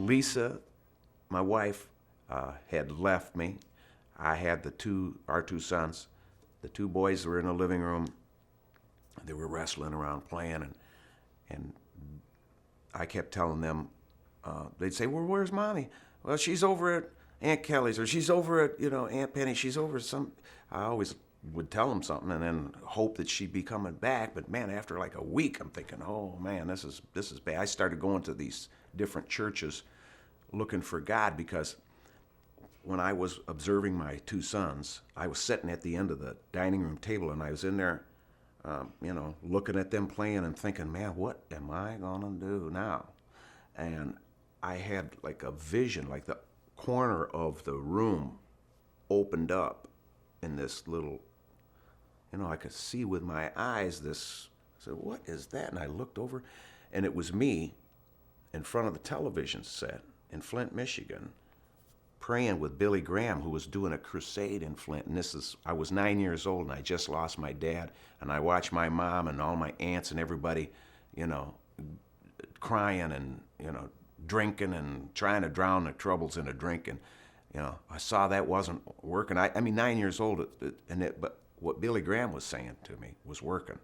Lisa, my wife, had left me. I had our two sons. The two boys were in the living room. They were wrestling around playing, and I kept telling them, they'd say, well, where's Mommy? Well, she's over at Aunt Kelly's, or she's over at, Aunt Penny. She's over at some... I always would tell them something and then hope that she'd be coming back. But man, after like a week, I'm thinking, oh man, this is bad. I started going to these different churches looking for God, because when I was observing my two sons, I was sitting at the end of the dining room table, and I was in there, looking at them playing and thinking, man, what am I gonna do now? And I had like a vision, like the corner of the room opened up in this little, I could see with my eyes this. I said, what is that? And I looked over, and it was me in front of the television set in Flint, Michigan, praying with Billy Graham, who was doing a crusade in Flint. And I was 9 years old, and I just lost my dad. And I watched my mom and all my aunts and everybody, crying and, drinking and trying to drown the troubles in a drink. And, I saw that wasn't working. I mean, 9 years old, but what Billy Graham was saying to me was working.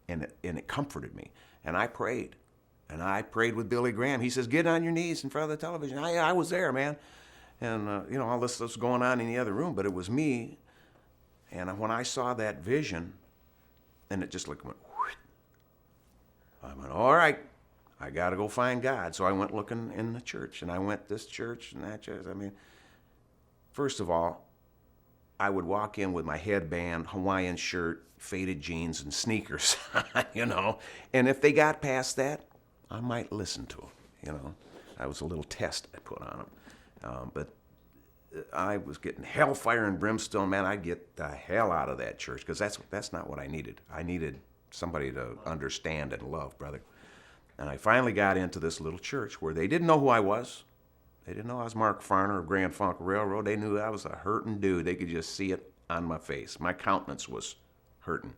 And it comforted me. And I prayed. And I prayed with Billy Graham. He says, get on your knees in front of the television. I was there, man. And, all this was going on in the other room, but it was me. And when I saw that vision, and it just went, whoosh, I went, all right, I got to go find God. So I went looking in the church, and I went this church and that church. I mean, first of all, I would walk in with my headband, Hawaiian shirt, faded jeans, and sneakers, And if they got past that, I might listen to them, That was a little test I put on them. But I was getting hellfire and brimstone, man. I'd get the hell out of that church, because that's not what I needed. I needed somebody to understand and love, brother. And I finally got into this little church where they didn't know who I was. They didn't know I was Mark Farner of Grand Funk Railroad. They knew I was a hurting dude. They could just see it on my face. My countenance was hurting.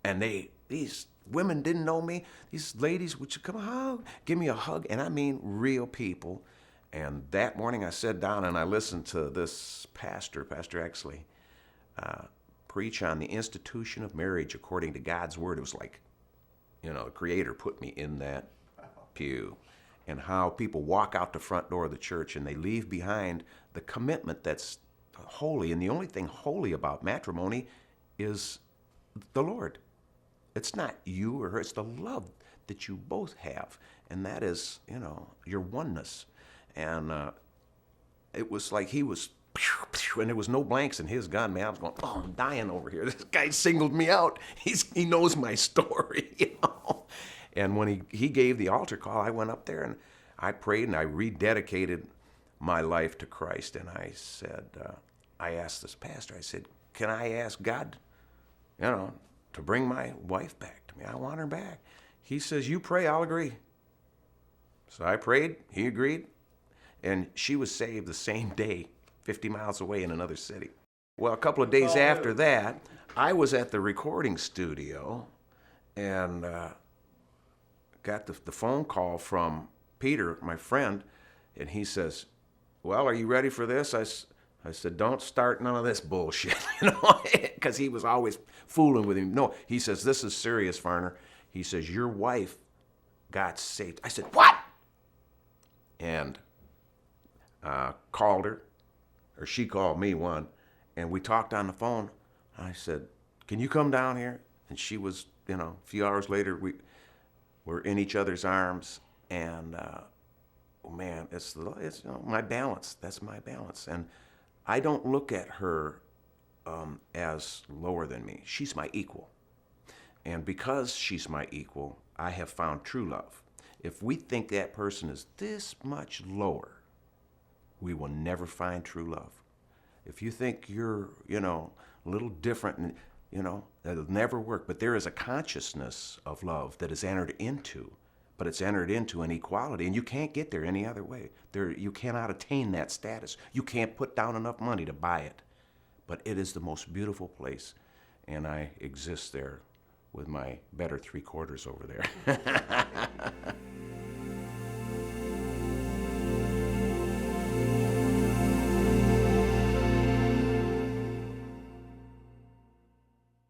And these women didn't know me. These ladies would come hug, give me a hug, and I mean real people. And that morning I sat down and I listened to this Pastor Exley, preach on the institution of marriage according to God's Word. It was like, the Creator put me in that pew. And how people walk out the front door of the church and they leave behind the commitment that's holy. And the only thing holy about matrimony is the Lord. It's not you or her, it's the love that you both have. And that is, your oneness. And it was like he was, and there was no blanks in his gun, man. I was going, oh, I'm dying over here. This guy singled me out. He knows my story, And when he gave the altar call, I went up there and I prayed and I rededicated my life to Christ. And I said, I asked this pastor, I said, can I ask God, to bring my wife back to me? I want her back. He says, you pray, I'll agree. So I prayed, he agreed, and she was saved the same day, 50 miles away in another city. Well, a couple of days after that, I was at the recording studio and got the phone call from Peter, my friend, and he says, well, are you ready for this? I said, don't start none of this bullshit, because he was always fooling with him. No, he says, this is serious, Farner. He says, your wife got saved. I said, what? And called her, or she called me one, and we talked on the phone. I said, can you come down here? And she was, a few hours later, we were in each other's arms, and man, it's my balance. That's my balance. And I don't look at her as lower than me. She's my equal. And because she's my equal, I have found true love. If we think that person is this much lower, we will never find true love. If you think you're, a little different, that'll never work. But there is a consciousness of love that is entered into, but it's entered into an equality, and you can't get there any other way. You cannot attain that status. You can't put down enough money to buy it. But it is the most beautiful place, and I exist there with my better 3/4 over there.